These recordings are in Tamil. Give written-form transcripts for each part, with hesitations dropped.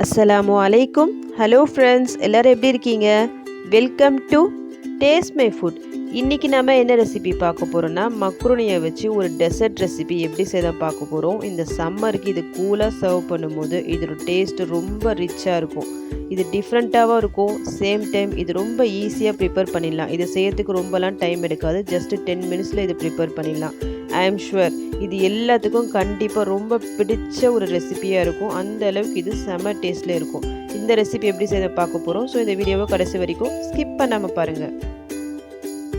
அஸ்ஸலாமு அலைக்கும். ஹலோ ஃப்ரெண்ட்ஸ், எல்லோரும் எப்படி இருக்கீங்க? Welcome to taste my foot. இன்றைக்கி நம்ம என்ன ரெசிபி பார்க்க போகிறோன்னா, மக்ருனியை வச்சு ஒரு டெசர்ட் ரெசிபி எப்படி செய்த பார்க்க போகிறோம். இந்த சம்மருக்கு இது கூலாக சர்வ் பண்ணும்போது இதோட டேஸ்ட்டு ரொம்ப ரிச்சாக இருக்கும். இது டிஃப்ரெண்ட்டாகவும் இருக்கும். சேம் டைம் இது ரொம்ப ஈஸியாக ப்ரிப்பேர் பண்ணிடலாம். இது செய்யறதுக்கு ரொம்பலாம் டைம் எடுக்காது. ஜஸ்ட்டு 10 மினிட்ஸில் இது ப்ரிப்பேர் பண்ணிடலாம். ஐ ஆம் ஷுவர் இது எல்லாத்துக்கும் கண்டிப்பாக ரொம்ப பிடிச்ச ஒரு ரெசிபியாக இருக்கும். அந்த அளவுக்கு இது செம டேஸ்ட்டில் இருக்கும். இந்த ரெசிபி எப்படி செய்ய பார்க்க போகிறோம். ஸோ இந்த வீடியோவை கடைசி வரைக்கும் ஸ்கிப் பண்ணாமல் பாருங்கள்.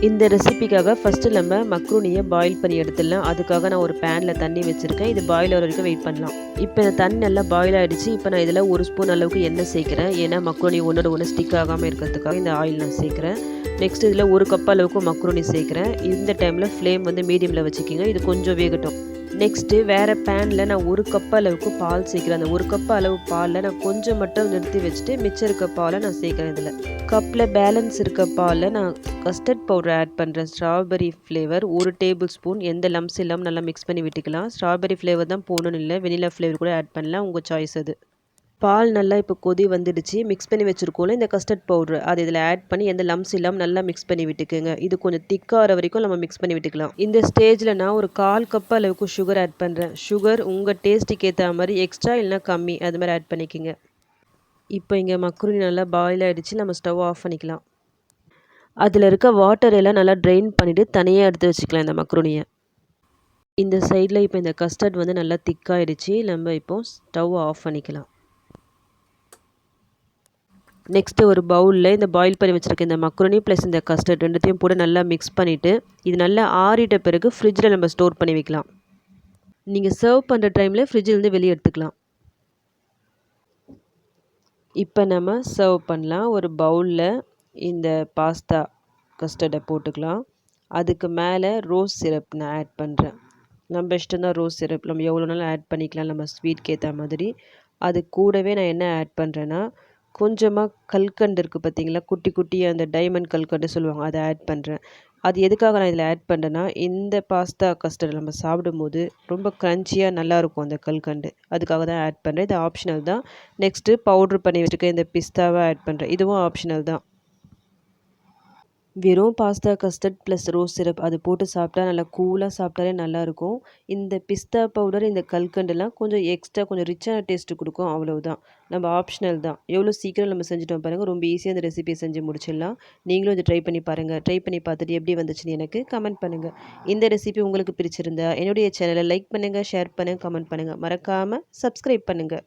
இந்த ரெசிபிக்காக ஃபஸ்ட்டு நம்ம மக்ரூனியை பாயில் பண்ணி எடுத்துடலாம். அதுக்காக நான் ஒரு பேனில் தண்ணி வச்சுருக்கேன். இது பாயில் ஆகிற வரைக்கும் வெயிட் பண்ணலாம். இப்போ இந்த தண்ணி நல்லா பாயில் ஆகிடுச்சு. இப்போ நான் இதில் 1 ஸ்பூன் அளவுக்கு எண்ணெய் சேர்க்குறேன். ஏன்னா மக்ரூனி ஒன்றோட ஒன்று ஸ்டிக் ஆகாமல் இருக்கிறதுக்காக இந்த ஆயில் நான் சேர்க்குறேன். நெக்ஸ்ட் இதில் 1 கப் அளவுக்கு மக்ரூனி சேர்க்குறேன். இந்த டைமில் ஃப்ளேம் வந்து மீடியமில் வச்சுக்கிங்க. இது கொஞ்சம் வேகட்டும். நெக்ஸ்ட்டு வேறு பேனில் நான் 1 கப் அளவுக்கு பால் சேர்க்குறேன். அந்த 1 கப் அளவு பாலில் நான் கொஞ்சம் மட்டும் நிறுத்தி வச்சுட்டு மிச்சம் இருக்க பாலை நான் சேர்க்குறேன். இதில் கப்பில் பேலன்ஸ் இருக்க பாலில் நான் கஸ்டர்ட் பவுடர் ஆட் பண்ணுறேன். Strawberry flavour 1 table spoon. எந்த லம்ஸ் இல்லாமல் நல்லா மிக்ஸ் பண்ணி விட்டுக்கலாம். ஸ்ட்ராபெரி ஃப்ளேவர் தான் போகணுன்னு இல்லை, வெனிலா ஃப்ளேவர் கூட ஆட் பண்ணலாம், உங்கள் சாய்ஸ் அது. பால் நல்லா இப்போ கொதி வந்துடுச்சு. மிக்ஸ் பண்ணி வச்சுருக்கோம்ல இந்த கஸ்டர்ட் பவுட்ரு, அது இதில் ஆட் பண்ணி எந்த லம்ஸ் இல்லாமல் நல்லா மிக்ஸ் பண்ணி விட்டுக்குங்க. இது கொஞ்சம் திக்காகிற வரைக்கும் நம்ம மிக்ஸ் பண்ணி விட்டுக்கலாம். இந்த ஸ்டேஜில் நான் ஒரு 1/4 கப் அளவுக்கு சுகர் ஆட் பண்ணுறேன். சுகர் உங்கள் டேஸ்ட்டுக்கு ஏற்ற மாதிரி எக்ஸ்ட்ரா இல்லைனா கம்மி அது மாதிரி ஆட் பண்ணிக்கோங்க. இப்போ இங்கே மக்ரூனி நல்லா பாயில் ஆகிடுச்சு. நம்ம ஸ்டவ் ஆஃப் பண்ணிக்கலாம். அதில் இருக்க வாட்டர் எல்லாம் நல்லா ட்ரெயின் பண்ணிவிட்டு தனியாக எடுத்து வச்சுக்கலாம் இந்த மக்ரூனியை. இந்த சைடில் இப்போ இந்த கஸ்டர்ட் வந்து நல்லா திக்காகிடுச்சு. நம்ம இப்போ ஸ்டவ் ஆஃப் பண்ணிக்கலாம். நெக்ஸ்ட்டு ஒரு பவுலில் இந்த பாயில் பண்ணி வச்சுருக்க இந்த மக்ரோனி ப்ளஸ் இந்த கஸ்டர்ட் ரெண்டுத்தையும் போட்டு நல்லா மிக்ஸ் பண்ணிவிட்டு இது நல்லா ஆறிட்ட பிறகு ஃப்ரிட்ஜில் நம்ம ஸ்டோர் பண்ணி வைக்கலாம். நீங்கள் சர்வ் பண்ணுற டைமில் ஃப்ரிட்ஜிலேருந்து வெளியே எடுத்துக்கலாம். இப்போ நம்ம சர்வ் பண்ணலாம். ஒரு பவுலில் இந்த பாஸ்தா கஸ்டர்டை போட்டுக்கலாம். அதுக்கு மேலே ரோஸ் சிரப் நான் ஆட் பண்ணுறேன். நம்ம இஷ்டம் தான் ரோஸ் சிரப், நம்ம எவ்வளோ நாளும் ஆட் பண்ணிக்கலாம் நம்ம ஸ்வீட்க்கு ஏற்ற மாதிரி. அது கூடவே நான் என்ன ஆட் பண்ணுறேன்னா, கொஞ்சமாக கல்கண்டு இருக்குது பார்த்தீங்களா, குட்டி குட்டியாக அந்த டைமண்ட் கல்கண்டு சொல்லுவாங்க, அதை ஆட் பண்ணுறேன். அது எதுக்காக நான் இதில் ஆட் பண்ணுறேன்னா, இந்த பாஸ்தா கஸ்டர்ட் நம்ம சாப்பிடும்போது ரொம்ப க்ரன்ச்சியாக நல்லாயிருக்கும் அந்த கல்கண்டு, அதுக்காக தான் ஆட் பண்ணுறேன். இது ஆப்ஷனல் தான். நெக்ஸ்ட்டு பவுட்ரு பண்ணி வச்சுருக்க இந்த பிஸ்தாவை ஆட் பண்ணுறேன். இதுவும் ஆப்ஷனல் தான். வெறும் pasta custard plus rose syrup அது போட்டு சாப்பிட்டா நல்லா கூலாக சாப்பிட்டாலே நல்லாயிருக்கும். இந்த பிஸ்தா பவுடர் இந்த கல்கண்டுலாம் கொஞ்சம் எக்ஸ்ட்ரா கொஞ்சம் ரிச்சான டேஸ்ட்டு கொடுக்கும், அவ்வளவுதான். நம்ம ஆப்ஷனல் தான். எவ்வளோ சீக்கிரம் நம்ம செஞ்சுட்டோம் பாருங்கள். ரொம்ப ஈஸியாக இந்த ரெசிபியை செஞ்சு முடிச்சிடலாம். நீங்களும் இதை ட்ரை பண்ணி பாருங்கள். ட்ரை பண்ணி பார்த்துட்டு எப்படி வந்துச்சுன்னு எனக்கு கமெண்ட் பண்ணுங்கள். இந்த ரெசிபி உங்களுக்கு பிடிச்சிருந்தா என்னுடைய சேனலை லைக் பண்ணுங்கள், ஷேர் பண்ணுங்கள், கமெண்ட் பண்ணுங்கள். மறக்காமல் சப்ஸ்கிரைப் பண்ணுங்கள்.